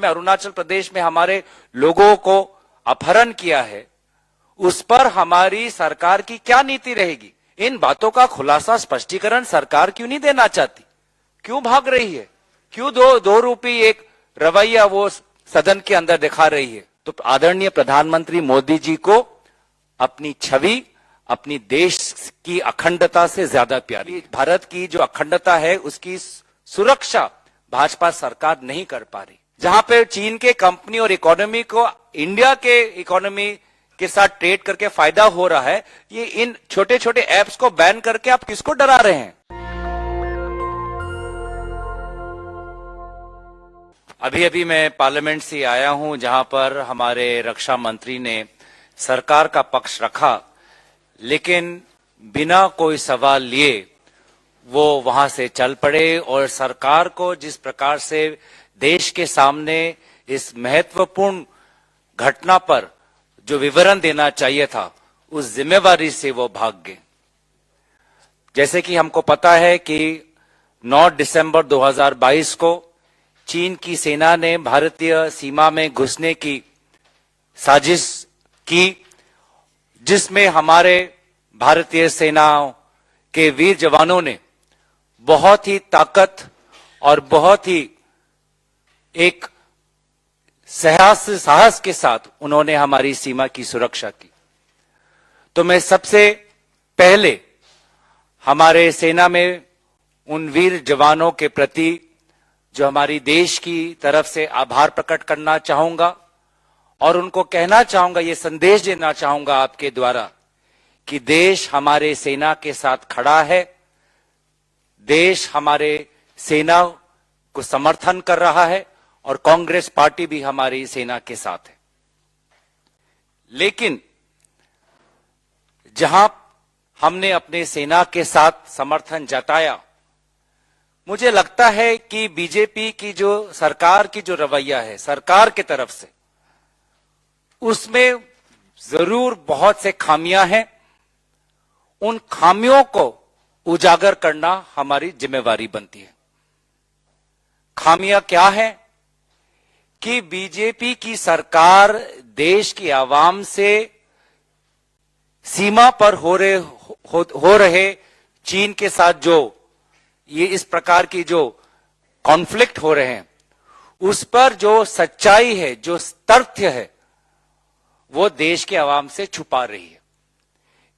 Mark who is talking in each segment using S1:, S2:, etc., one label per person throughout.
S1: में अरुणाचल प्रदेश में हमारे लोगों को अपहरण किया है, उस पर हमारी सरकार की क्या नीति रहेगी? इन बातों का खुलासा, स्पष्टीकरण सरकार क्यों नहीं देना चाहती? क्यों भाग रही है? क्यों दो रूपी एक रवैया वो सदन के अंदर दिखा रही है? तो आदरणीय प्रधानमंत्री मोदी जी को अपनी छवि, अपनी देश की अखंडता से ज्यादा प्यारी। भारत की जो अखंडता है उसकी सुरक्षा भाजपा सरकार नहीं कर पा रही। जहां पे चीन के कंपनी और इकोनॉमी को इंडिया के इकोनॉमी के साथ ट्रेड करके फायदा हो रहा है, ये इन छोटे छोटे ऐप्स को बैन करके आप किसको डरा रहे हैं? अभी अभी मैं पार्लियामेंट से आया हूं, जहां पर हमारे रक्षा मंत्री ने सरकार का पक्ष रखा, लेकिन बिना कोई सवाल लिए वो वहां से चल पड़े और सरकार को जिस प्रकार से देश के सामने इस महत्वपूर्ण घटना पर जो विवरण देना चाहिए था, उस जिम्मेवारी से वो भाग गए। जैसे कि हमको पता है कि 9 दिसंबर 2022 को चीन की सेना ने भारतीय सीमा में घुसने की साजिश की, जिसमें हमारे भारतीय सेनाओं के वीर जवानों ने बहुत ही ताकत और बहुत ही एक साहस के साथ उन्होंने हमारी सीमा की सुरक्षा की। तो मैं सबसे पहले हमारे सेना में उन वीर जवानों के प्रति जो हमारी देश की तरफ से आभार प्रकट करना चाहूंगा और उनको कहना चाहूंगा, ये संदेश देना चाहूंगा आपके द्वारा कि देश हमारे सेना के साथ खड़ा है, देश हमारे सेना को समर्थन कर रहा है और कांग्रेस पार्टी भी हमारी सेना के साथ है। लेकिन जहां हमने अपने सेना के साथ समर्थन जताया, मुझे लगता है कि बीजेपी की जो सरकार की जो रवैया है सरकार की तरफ से, उसमें जरूर बहुत से खामियां हैं। उन खामियों को उजागर करना हमारी जिम्मेवारी बनती है। खामियां क्या है कि बीजेपी की सरकार देश की आवाम से सीमा पर हो रहे चीन के साथ जो ये इस प्रकार की जो कॉन्फ्लिक्ट हो रहे हैं, उस पर जो सच्चाई है, जो तथ्य है, वो देश के आवाम से छुपा रही है।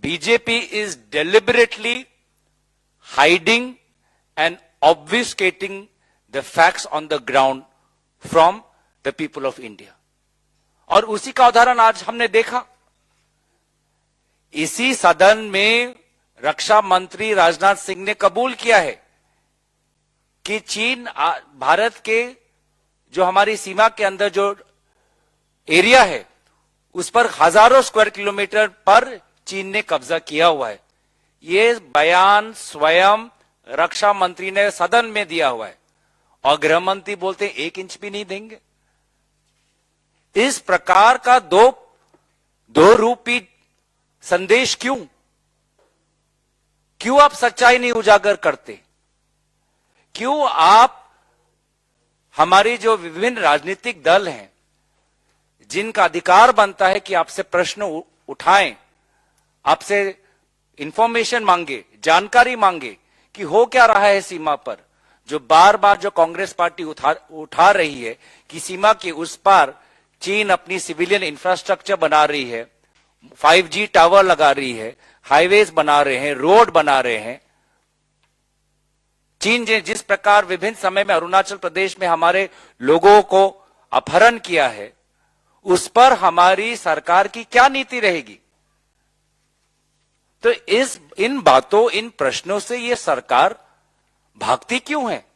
S1: BJP is deliberately hiding and obfuscating the facts on the ground from the people of India. और उसी का उदाहरण आज हमने देखा। इसी सदन में रक्षा मंत्री राजनाथ सिंह ने कबूल किया है कि चीन भारत के जो हमारी सीमा के अंदर जो एरिया है, उस पर हजारों स्क्वायर किलोमीटर पर चीन ने कब्जा किया हुआ है। ये बयान स्वयं रक्षा मंत्री ने सदन में दिया हुआ है और गृह मंत्री बोलते 1 इंच भी नहीं देंगे। इस प्रकार का दो रूपी संदेश क्यों आप सच्चाई नहीं उजागर करते? क्यों आप हमारी जो विभिन्न राजनीतिक दल हैं, जिनका अधिकार बनता है कि आपसे प्रश्न उठाएं, आपसे इंफॉर्मेशन मांगे, जानकारी मांगे कि हो क्या रहा है सीमा पर, जो बार बार जो कांग्रेस पार्टी उठा रही है कि सीमा के उस पार चीन अपनी सिविलियन इंफ्रास्ट्रक्चर बना रही है, 5G टावर लगा रही है, हाईवेज बना रहे हैं, रोड बना रहे हैं। चीन जिस प्रकार विभिन्न समय में अरुणाचल प्रदेश में हमारे लोगों को अपहरण किया है, उस पर हमारी सरकार की क्या नीति रहेगी? तो इन बातों, इन प्रश्नों से ये सरकार भागती क्यों है?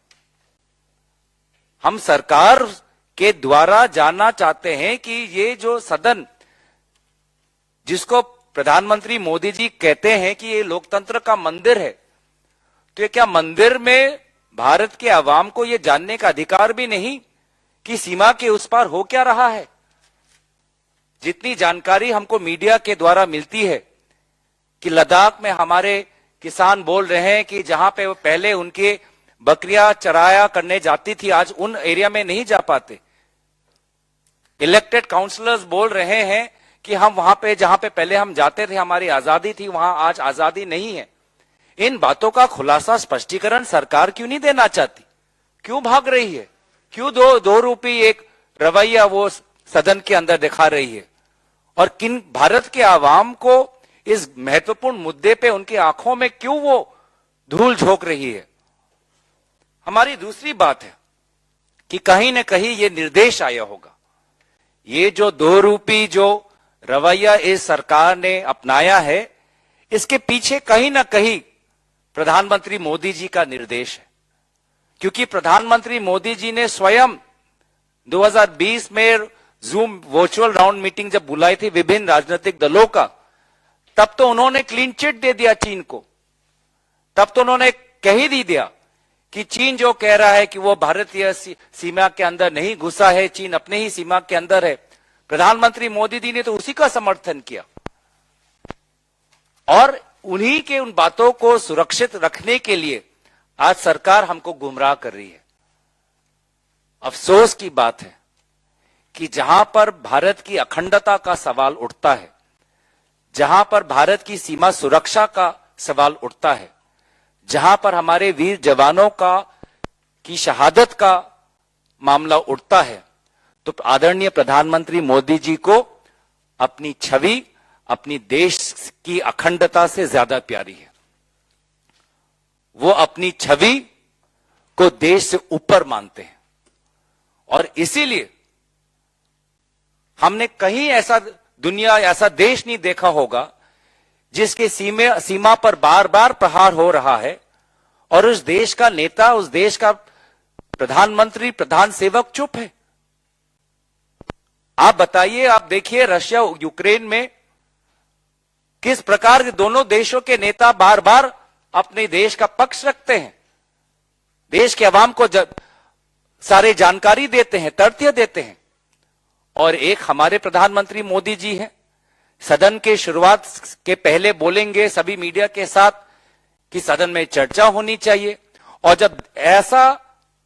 S1: हम सरकार के द्वारा जानना चाहते हैं कि ये जो सदन, जिसको प्रधानमंत्री मोदी जी कहते हैं कि ये लोकतंत्र का मंदिर है, तो ये क्या मंदिर में भारत के आवाम को ये जानने का अधिकार भी नहीं कि सीमा के उस पार हो क्या रहा है? जितनी जानकारी हमको मीडिया के द्वारा मिलती है कि लद्दाख में हमारे किसान बोल रहे हैं कि जहां पे पहले उनके बकरियां चराया करने जाती थी, आज उन एरिया में नहीं जा पाते। इलेक्टेड काउंसलर्स बोल रहे हैं कि हम वहां पे जहां पे पहले हम जाते थे हमारी आजादी थी वहां आज आजादी नहीं है। इन बातों का खुलासा स्पष्टीकरण सरकार क्यों नहीं देना चाहती? क्यों भाग रही है? क्यों दो रूपी एक रवैया वो सदन के अंदर दिखा रही है? और किन भारत के आवाम को इस महत्वपूर्ण मुद्दे पे उनकी आंखों में क्यों वो धूल झोंक रही है? हमारी दूसरी बात है कि कहीं न कहीं ये निर्देश आया होगा। ये जो दो रूपी जो रवैया इस सरकार ने अपनाया है, इसके पीछे कहीं ना कहीं प्रधानमंत्री मोदी जी का निर्देश है। क्योंकि प्रधानमंत्री मोदी जी ने स्वयं 2020 में जूम वर्चुअल राउंड मीटिंग जब बुलाई थी विभिन्न राजनीतिक दलों का, तब तो उन्होंने क्लीन चिट दे दिया चीन को। तब तो उन्होंने कह ही दिया कि चीन जो कह रहा है कि वो भारतीय सीमा के अंदर नहीं घुसा है, चीन अपने ही सीमा के अंदर है, प्रधानमंत्री मोदी जी ने तो उसी का समर्थन किया। और उन्हीं के उन बातों को सुरक्षित रखने के लिए आज सरकार हमको गुमराह कर रही है। अफसोस की बात है कि जहां पर भारत की अखंडता का सवाल उठता है, जहां पर भारत की सीमा सुरक्षा का सवाल उठता है, जहां पर हमारे वीर जवानों की शहादत का मामला उठता है, तो आदरणीय प्रधानमंत्री मोदी जी को अपनी छवि अपनी देश की अखंडता से ज्यादा प्यारी है। वो अपनी छवि को देश से ऊपर मानते हैं। और इसीलिए हमने कहीं ऐसा दुनिया ऐसा देश नहीं देखा होगा जिसके सीमा पर बार बार प्रहार हो रहा है और उस देश का नेता, उस देश का प्रधानमंत्री, प्रधान सेवक चुप है। आप बताइए, आप देखिए रशिया यूक्रेन में किस प्रकार के दोनों देशों के नेता बार बार अपने देश का पक्ष रखते हैं, देश के अवाम को सारे जानकारी देते हैं, तथ्य देते हैं। और एक हमारे प्रधानमंत्री मोदी जी हैं, सदन के शुरुआत के पहले बोलेंगे सभी मीडिया के साथ कि सदन में चर्चा होनी चाहिए। और जब ऐसा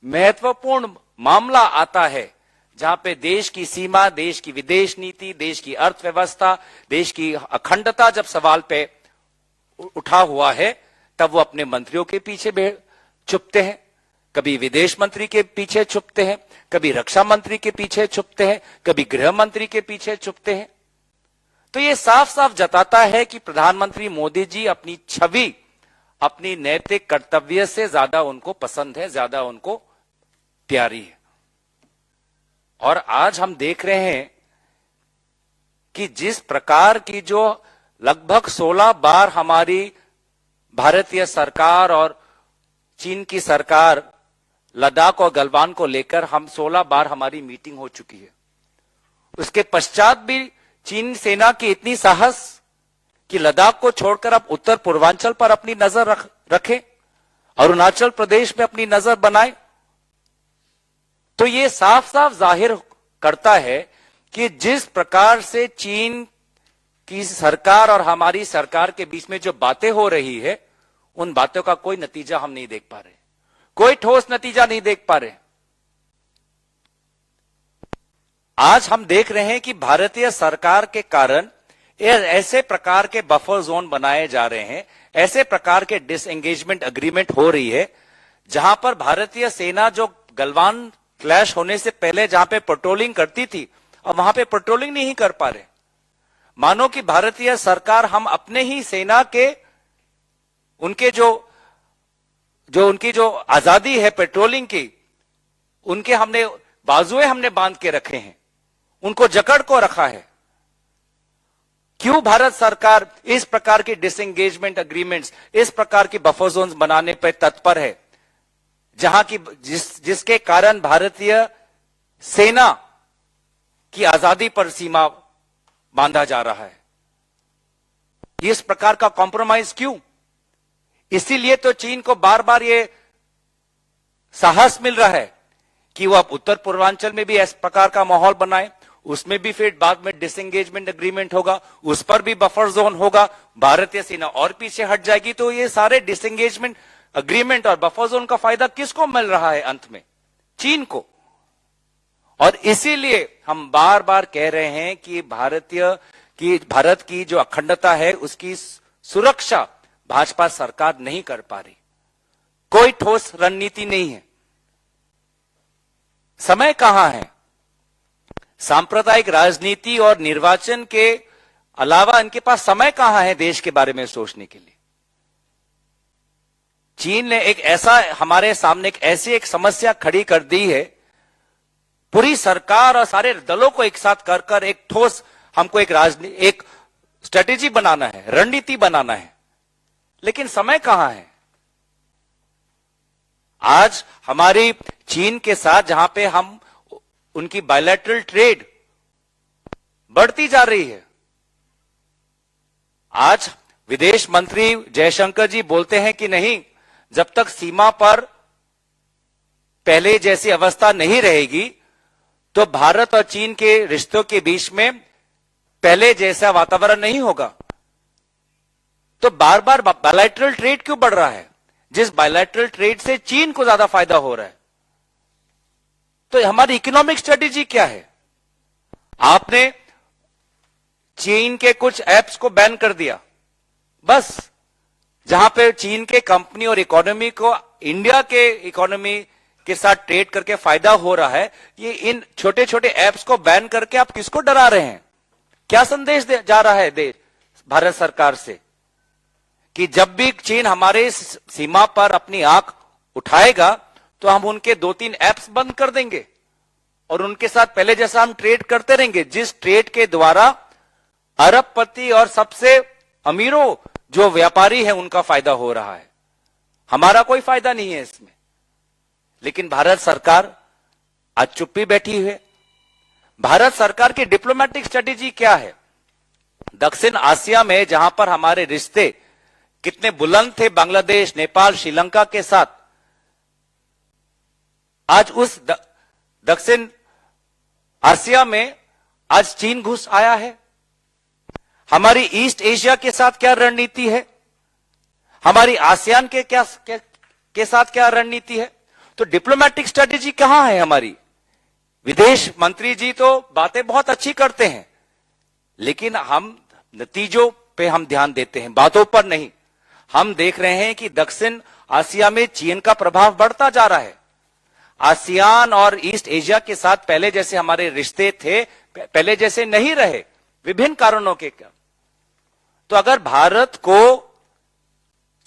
S1: महत्वपूर्ण मामला आता है जहां पे देश की सीमा, देश की विदेश नीति, देश की अर्थव्यवस्था, देश की अखंडता जब सवाल पे उठा हुआ है, तब वो अपने मंत्रियों के पीछे छुपते हैं, कभी विदेश मंत्री के पीछे छुपते हैं, कभी रक्षा मंत्री के पीछे छुपते हैं, कभी गृह मंत्री के पीछे छुपते हैं। तो ये साफ साफ जताता है कि प्रधानमंत्री मोदी जी अपनी छवि, अपनी नैतिक कर्तव्य से ज्यादा उनको पसंद है, ज्यादा उनको प्यारी है। और आज हम देख रहे हैं कि जिस प्रकार की जो लगभग 16 बार हमारी भारतीय सरकार और चीन की सरकार लद्दाख और गलवान को लेकर हम 16 बार हमारी मीटिंग हो चुकी है। उसके पश्चात भी चीन सेना की इतनी साहस कि लद्दाख को छोड़कर अब उत्तर पूर्वांचल पर अपनी नजर रखें, अरुणाचल प्रदेश में अपनी नजर बनाए। तो ये साफ साफ जाहिर करता है कि जिस प्रकार से चीन की सरकार और हमारी सरकार के बीच में जो बातें हो रही है, उन बातों का कोई नतीजा हम नहीं देख पा रहे, कोई ठोस नतीजा नहीं देख पा रहे। आज हम देख रहे हैं कि भारतीय सरकार के कारण ऐसे प्रकार के बफर जोन बनाए जा रहे हैं, ऐसे प्रकार के डिसएंगेजमेंट अग्रीमेंट हो रही है, जहां पर भारतीय सेना जो गलवान क्लैश होने से पहले जहां पे पेट्रोलिंग करती थी, अब वहां पे पेट्रोलिंग नहीं कर पा रहे। मानो कि भारतीय सरकार हम अपने ही सेना के उनके उनकी जो आजादी है पेट्रोलिंग की, उनके हमने बाजुए हमने बांध के रखे हैं, उनको जकड़ को रखा है। क्यों भारत सरकार इस प्रकार की डिसएंगेजमेंट अग्रीमेंट्स, इस प्रकार की बफर जोन्स बनाने पर तत्पर है, जहां की जिसके कारण भारतीय सेना की आजादी पर सीमा बांधा जा रहा है? इस प्रकार का कॉम्प्रोमाइज क्यों? इसीलिए तो चीन को बार बार ये साहस मिल रहा है कि वो अब उत्तर पूर्वांचल में भी इस प्रकार का माहौल बनाए, उसमें भी फिर बाद में डिसएंगेजमेंट अग्रीमेंट होगा, उस पर भी बफर जोन होगा, भारतीय सेना और पीछे हट जाएगी। तो ये सारे डिसएंगेजमेंट अग्रीमेंट और बफर जोन का फायदा किसको मिल रहा है? अंत में चीन को। और इसीलिए हम बार बार कह रहे हैं कि भारत की जो अखंडता है उसकी सुरक्षा भाजपा सरकार नहीं कर पा रही। कोई ठोस रणनीति नहीं है। समय कहां है? सांप्रदायिक राजनीति और निर्वाचन के अलावा इनके पास समय कहां है देश के बारे में सोचने के लिए? चीन ने हमारे सामने एक समस्या खड़ी कर दी है। पूरी सरकार और सारे दलों को एक साथ कर एक ठोस हमको एक स्ट्रेटेजी बनाना है, रणनीति बनाना है, लेकिन समय कहां है? आज हमारी चीन के साथ जहां पे हम उनकी बायलैटरल ट्रेड बढ़ती जा रही है। आज विदेश मंत्री जयशंकर जी बोलते हैं कि नहीं, जब तक सीमा पर पहले जैसी अवस्था नहीं रहेगी तो भारत और चीन के रिश्तों के बीच में पहले जैसा वातावरण नहीं होगा। तो बार बार बायलैटरल ट्रेड क्यों बढ़ रहा है? जिस बायलैटरल ट्रेड से चीन को ज्यादा फायदा हो रहा है। तो हमारी इकोनॉमिक स्ट्रेटेजी क्या है? आपने चीन के कुछ एप्स को बैन कर दिया, बस जहां पे चीन के कंपनी और इकोनॉमी को इंडिया के इकोनॉमी के साथ ट्रेड करके फायदा हो रहा है। ये इन छोटे छोटे एप्स को बैन करके आप किसको डरा रहे हैं? क्या संदेश जा रहा है देश भारत सरकार से कि जब भी चीन हमारे सीमा पर अपनी आंख उठाएगा तो हम उनके 2-3 एप्स बंद कर देंगे और उनके साथ पहले जैसा हम ट्रेड करते रहेंगे, जिस ट्रेड के द्वारा अरबपति और सबसे अमीरों जो व्यापारी है उनका फायदा हो रहा है। हमारा कोई फायदा नहीं है इसमें। लेकिन भारत सरकार आज चुप्पी बैठी है। भारत सरकार की डिप्लोमेटिक स्ट्रेटेजी क्या है? दक्षिण आसिया में जहां पर हमारे रिश्ते कितने बुलंद थे बांग्लादेश, नेपाल, श्रीलंका के साथ, आज उस दक्षिण आसिया में आज चीन घुस आया है। हमारी ईस्ट एशिया के साथ क्या रणनीति है? हमारी आसियान के साथ क्या रणनीति है? तो डिप्लोमेटिक स्ट्रेटेजी कहां है हमारी? विदेश मंत्री जी तो बातें बहुत अच्छी करते हैं, लेकिन हम नतीजों पे हम ध्यान देते हैं, बातों पर नहीं। हम देख रहे हैं कि दक्षिण आसिया में चीन का प्रभाव बढ़ता जा रहा है। आसियान और ईस्ट एशिया के साथ पहले जैसे हमारे रिश्ते थे, पहले जैसे नहीं रहे, विभिन्न कारणों के कारण। तो अगर भारत को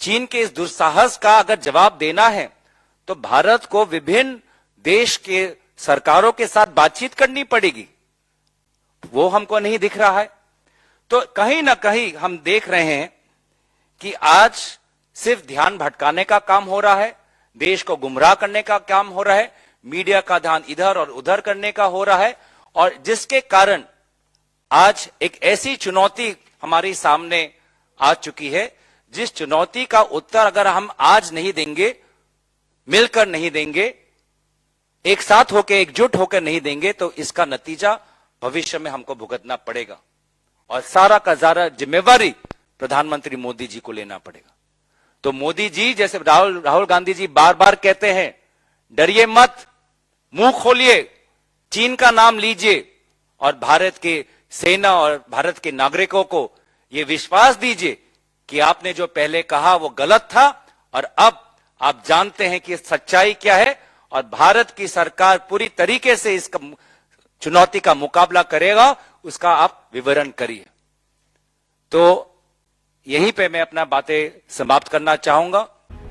S1: चीन के इस दुस्साहस का अगर जवाब देना है तो भारत को विभिन्न देश के सरकारों के साथ बातचीत करनी पड़ेगी। वो हमको नहीं दिख रहा है। तो कहीं ना कहीं हम देख रहे हैं कि आज सिर्फ ध्यान भटकाने का काम हो रहा है, देश को गुमराह करने का काम हो रहा है, मीडिया का ध्यान इधर और उधर करने का हो रहा है, और जिसके कारण आज एक ऐसी चुनौती हमारे सामने आ चुकी है, जिस चुनौती का उत्तर अगर हम आज नहीं देंगे, मिलकर नहीं देंगे, एक साथ होकर एकजुट होकर नहीं देंगे, तो इसका नतीजा भविष्य में हमको भुगतना पड़ेगा और सारा का सारा जिम्मेवारी प्रधानमंत्री मोदी जी को लेना पड़ेगा। तो मोदी जी जैसे राहुल गांधी जी बार बार कहते हैं, डरिए मत, मुंह खोलिए, चीन का नाम लीजिए और भारत के सेना और भारत के नागरिकों को यह विश्वास दीजिए कि आपने जो पहले कहा वो गलत था और अब आप जानते हैं कि सच्चाई क्या है और भारत की सरकार पूरी तरीके से इस चुनौती का मुकाबला करेगा, उसका आप विवरण करिए। तो यहीं पे मैं अपना बातें समाप्त करना चाहूंगा।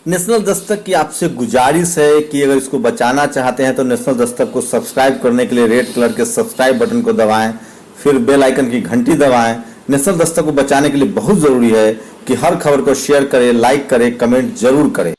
S2: नेशनल दस्तक की आपसे गुजारिश है कि अगर इसको बचाना चाहते हैं तो नेशनल दस्तक को सब्सक्राइब करने के लिए रेड कलर के सब्सक्राइब बटन को दबाएं, फिर बेल आइकन की घंटी दबाएं। नेशनल दस्तक को बचाने के लिए बहुत जरूरी है कि हर खबर को शेयर करें, लाइक करें, कमेंट जरूर करें।